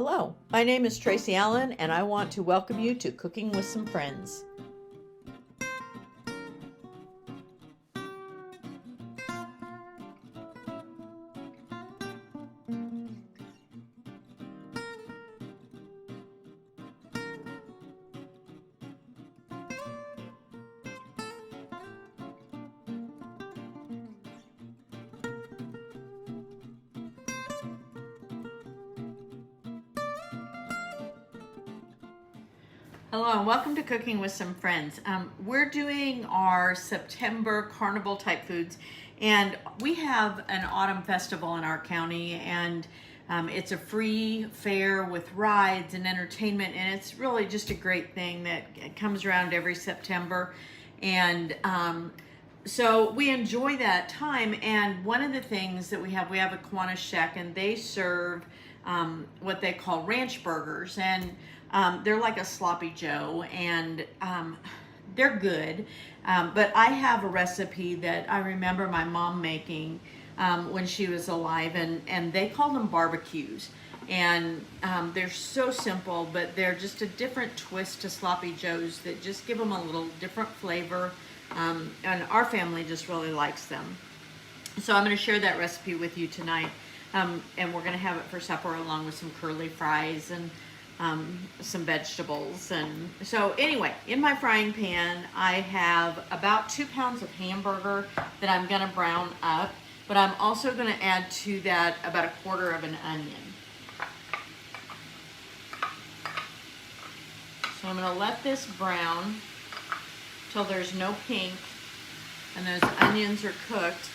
Hello, my name is Tracy Allen, and I want to welcome you to Cooking with Some Friends. Hello and welcome to Cooking with Some Friends. We're doing our September carnival type foods, and we have an autumn festival in our county, and it's a free fair with rides and entertainment, and it's really just a great thing that comes around every September. And so we enjoy that time, and one of the things that we have a Kiwanis Shack, and they serve what they call ranch burgers, and they're like a sloppy Joe, and they're good. But I have a recipe that I remember my mom making when she was alive, and they called them barbecues. And they're so simple, but they're just a different twist to sloppy Joes that just give them a little different flavor. And our family just really likes them. So I'm going to share that recipe with you tonight. And we're going to have it for supper along with some curly fries and some vegetables. And so anyway, in my frying pan, I have about 2 pounds of hamburger that I'm going to brown up, but I'm also going to add to that about 1/4 of an onion. So I'm going to let this brown till there's no pink and those onions are cooked.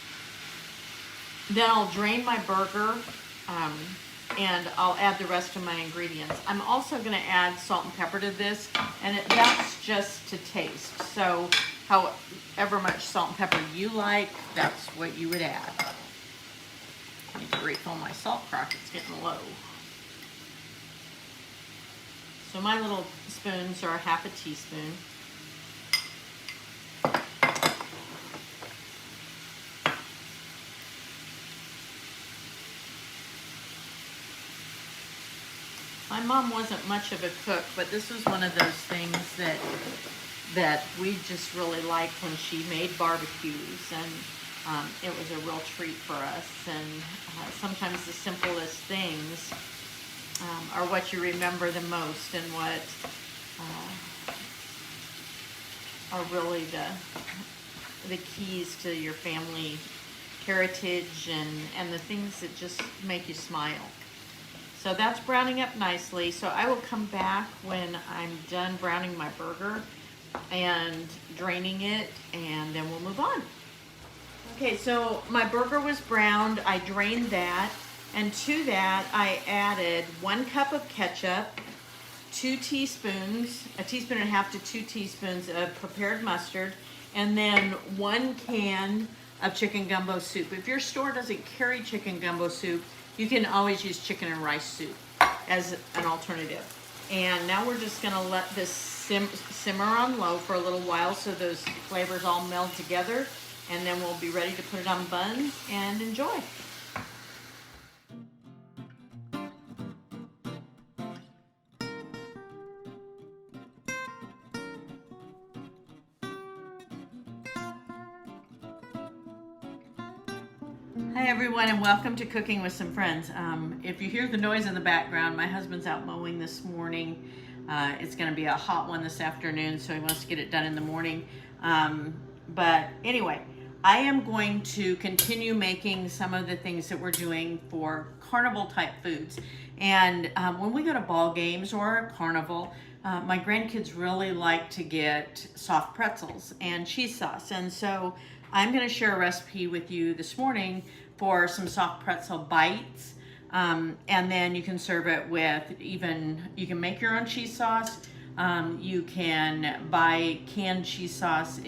Then I'll drain my burger and I'll add the rest of my ingredients. I'm also going to add salt and pepper to this, and that's just to taste. So however much salt and pepper you like, that's what you would add. I need to refill my salt crock, it's getting low. So my little spoons are 1/2 teaspoon. My mom wasn't much of a cook, but this was one of those things that we just really liked when she made barbecues, and it was a real treat for us. And sometimes the simplest things are what you remember the most, and what are really the keys to your family heritage and the things that just make you smile. So that's browning up nicely. So I will come back when I'm done browning my burger and draining it, and then we'll move on. Okay, so my burger was browned. I drained that, and to that I added 1 cup of ketchup, 2 teaspoons, 1.5 teaspoons to 2 teaspoons of prepared mustard, and then 1 can of chicken gumbo soup. If your store doesn't carry chicken gumbo soup, you can always use chicken and rice soup as an alternative. And now we're just going to let this simmer on low for a little while so those flavors all meld together, and then we'll be ready to put it on buns and enjoy. Hi everyone, and welcome to Cooking with Some Friends. If you hear the noise in the background, my husband's out mowing this morning. It's going to be a hot one this afternoon, so he wants to get it done in the morning. But anyway, I am going to continue making some of the things that we're doing for carnival type foods. And when we go to ball games or a carnival, my grandkids really like to get soft pretzels and cheese sauce. And so I'm going to share a recipe with you this morning for some soft pretzel bites, and then you can serve it with you can make your own cheese sauce. You can buy canned cheese sauce,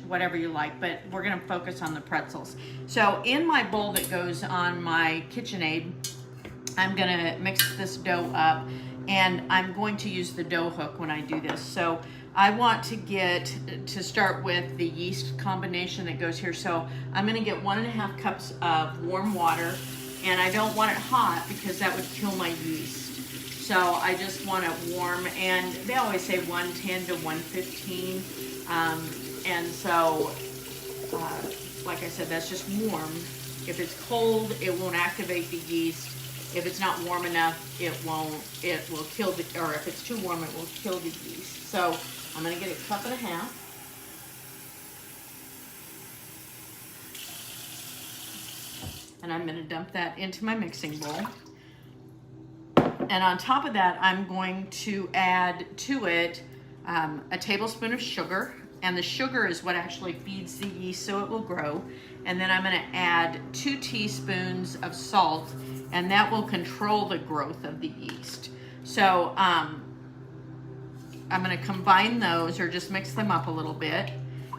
whatever you like, but we're going to focus on the pretzels. So in my bowl that goes on my KitchenAid, I'm going to mix this dough up, and I'm going to use the dough hook when I do this. So I want to start with the yeast combination that goes here. So I'm going to get 1.5 cups of warm water, and I don't want it hot because that would kill my yeast. So I just want it warm, and they always say 110 to 115. And so, like I said, that's just warm. If it's cold, it won't activate the yeast. If it's not warm enough, it will kill the, or if it's too warm, it will kill the yeast. So I'm gonna get a cup and a half. And I'm gonna dump that into my mixing bowl. And on top of that, I'm going to add to it a tablespoon of sugar. And the sugar is what actually feeds the yeast so it will grow. And then I'm gonna add 2 teaspoons of salt, and that will control the growth of the yeast. So I'm gonna combine those, or just mix them up a little bit.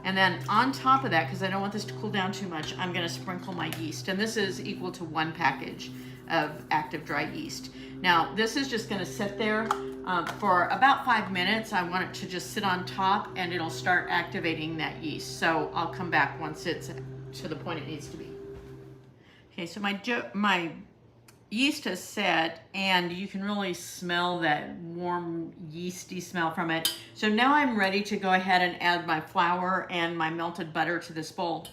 And then on top of that, because I don't want this to cool down too much, I'm gonna sprinkle my yeast. And this is equal to 1 package of active dry yeast. Now, this is just gonna sit there for about 5 minutes. I want it to just sit on top, and it'll start activating that yeast. So I'll come back once it's to the point it needs to be. Okay, so my yeast has set, and you can really smell that warm yeasty smell from it. So now I'm ready to go ahead and add my flour and my melted butter to this bowl.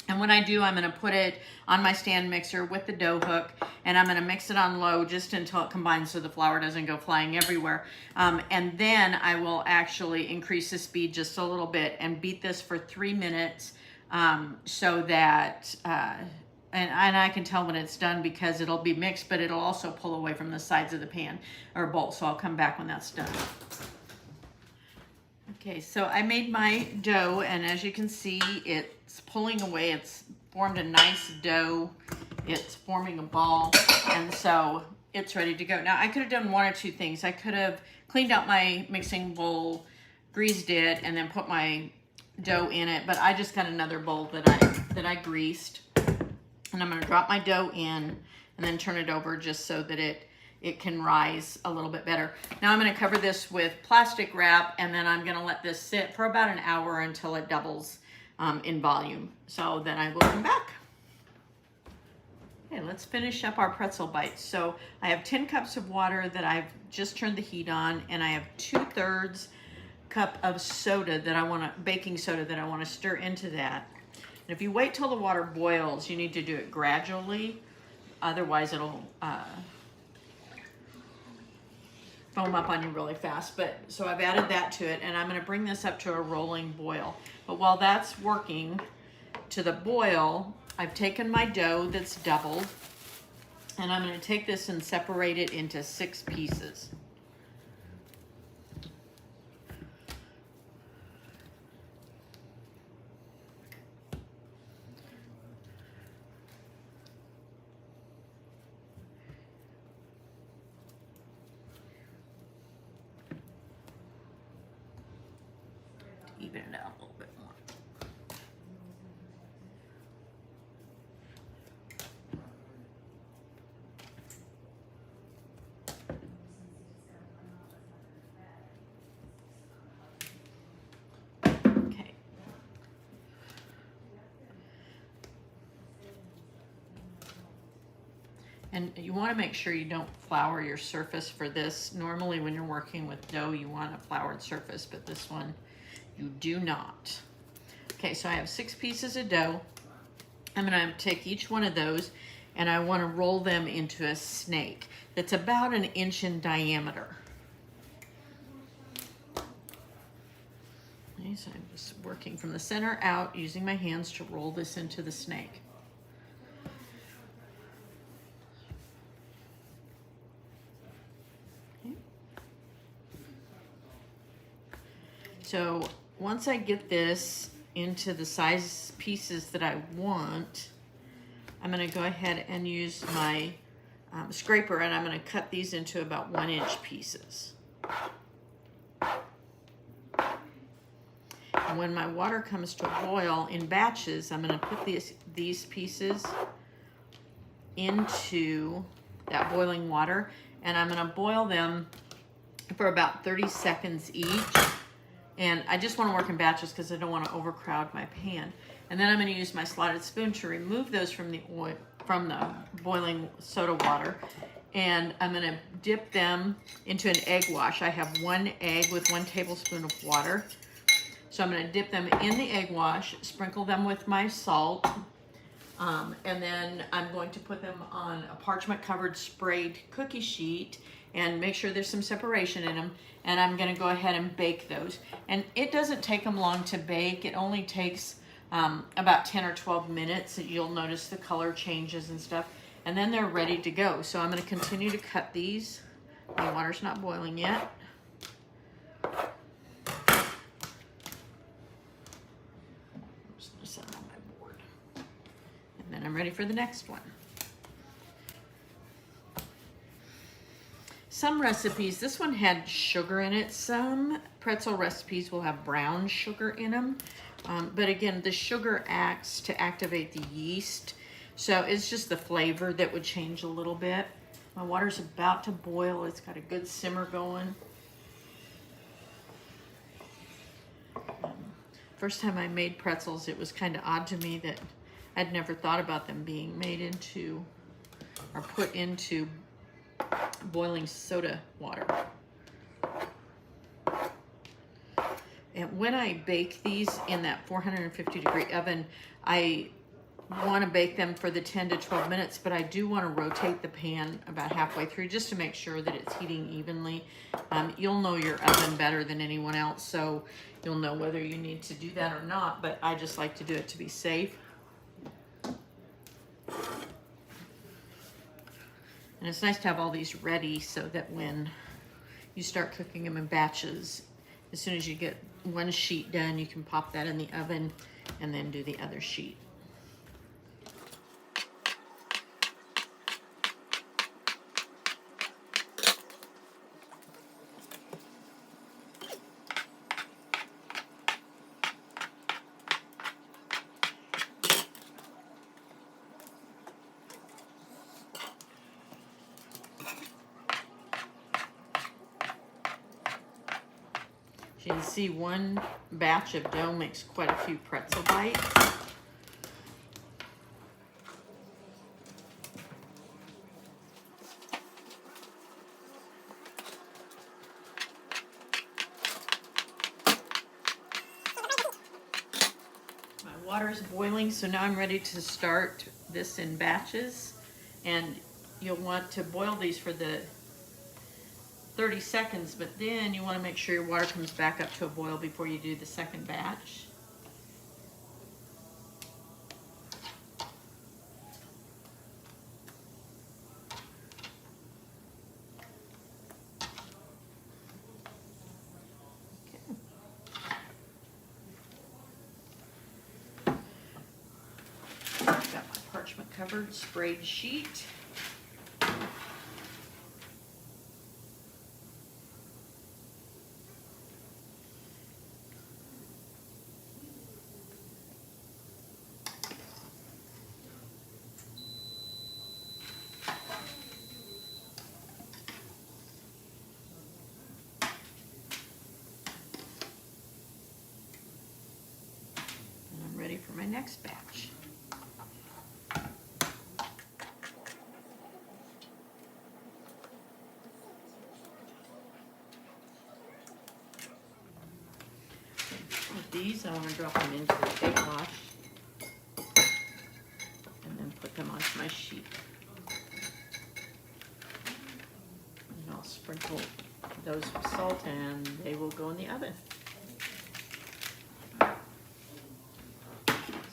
And when I do, I'm gonna put it on my stand mixer with the dough hook, and I'm gonna mix it on low just until it combines so the flour doesn't go flying everywhere. And then I will actually increase the speed just a little bit and beat this for 3 minutes so that, and I can tell when it's done because it'll be mixed, but it'll also pull away from the sides of the pan or bowl. So I'll come back when that's done. Okay, so I made my dough, and as you can see, it's pulling away. It's formed a nice dough. It's forming a ball, and so it's ready to go. Now, I could have done 1 or 2 things. I could have cleaned out my mixing bowl, greased it, and then put my dough in it, but I just got another bowl that I greased. And I'm gonna drop my dough in and then turn it over just so that it can rise a little bit better. Now I'm gonna cover this with plastic wrap, and then I'm gonna let this sit for about an hour until it doubles in volume. So then I will come back. Okay, let's finish up our pretzel bites. So I have 10 cups of water that I've just turned the heat on, and I have 2/3 cup of soda that I wanna, baking soda that I wanna stir into that. And if you wait till the water boils, you need to do it gradually. Otherwise it'll foam up on you really fast. But so I've added that to it, and I'm gonna bring this up to a rolling boil. But while that's working to the boil, I've taken my dough that's doubled, and I'm gonna take this and separate it into 6 pieces. Even it out a little bit more. Okay. And you want to make sure you don't flour your surface for this. Normally when you're working with dough, you want a floured surface, but this one you do not. Okay, so I have 6 pieces of dough. I'm gonna take each one of those, and I wanna roll them into a snake that's about 1 inch in diameter. Okay, so I'm just working from the center out, using my hands to roll this into the snake. Okay. So once I get this into the size pieces that I want, I'm gonna go ahead and use my scraper, and I'm gonna cut these into about 1 inch pieces. And when my water comes to a boil in batches, I'm gonna put these pieces into that boiling water, and I'm gonna boil them for about 30 seconds each. And I just want to work in batches because I don't want to overcrowd my pan. And then I'm going to use my slotted spoon to remove those from the boiling soda water. and I'm gonna dip them into an egg wash. I have 1 egg with 1 tablespoon of water. So I'm gonna dip them in the egg wash, sprinkle them with my salt, and then I'm going to put them on a parchment covered sprayed cookie sheet and make sure there's some separation in them. And I'm gonna go ahead and bake those. And it doesn't take them long to bake. It only takes about 10 or 12 minutes. You'll notice the color changes and stuff. And then they're ready to go. So I'm gonna continue to cut these. The water's not boiling yet. And I'm ready for the next one. Some recipes, this one had sugar in it. Some pretzel recipes will have brown sugar in them. But again, the sugar acts to activate the yeast. So it's just the flavor that would change a little bit. My water's about to boil. It's got a good simmer going. First time I made pretzels, it was kind of odd to me that I'd never thought about them being made into or put into boiling soda water. And when I bake these in that 450-degree oven, I want to bake them for the 10 to 12 minutes, but I do want to rotate the pan about halfway through just to make sure that it's heating evenly. You'll know your oven better than anyone else, so you'll know whether you need to do that or not, but I just like to do it to be safe. And it's nice to have all these ready so that when you start cooking them in batches, as soon as you get one sheet done, you can pop that in the oven and then do the other sheet. As you can see, one batch of dough makes quite a few pretzel bites. My water's boiling, so now I'm ready to start this in batches. And you'll want to boil these for the 30 seconds, but then you want to make sure your water comes back up to a boil before you do the second batch. Okay. I've got my parchment covered sprayed sheet. Ready for my next batch. With these, I want to drop them into the egg wash and then put them onto my sheet. And I'll sprinkle those with salt and they will go in the oven.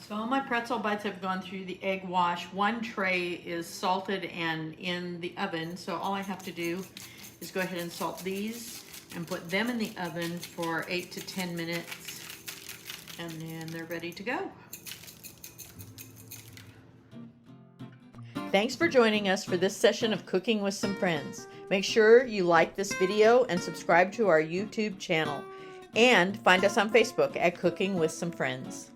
So all my pretzel bites have gone through the egg wash. One tray is salted and in the oven, so all I have to do is go ahead and salt these and put them in the oven for 8 to 10 minutes, and then they're ready to go. Thanks for joining us for this session of Cooking with Some Friends. Make sure you like this video and subscribe to our YouTube channel, and find us on Facebook at Cooking with Some Friends.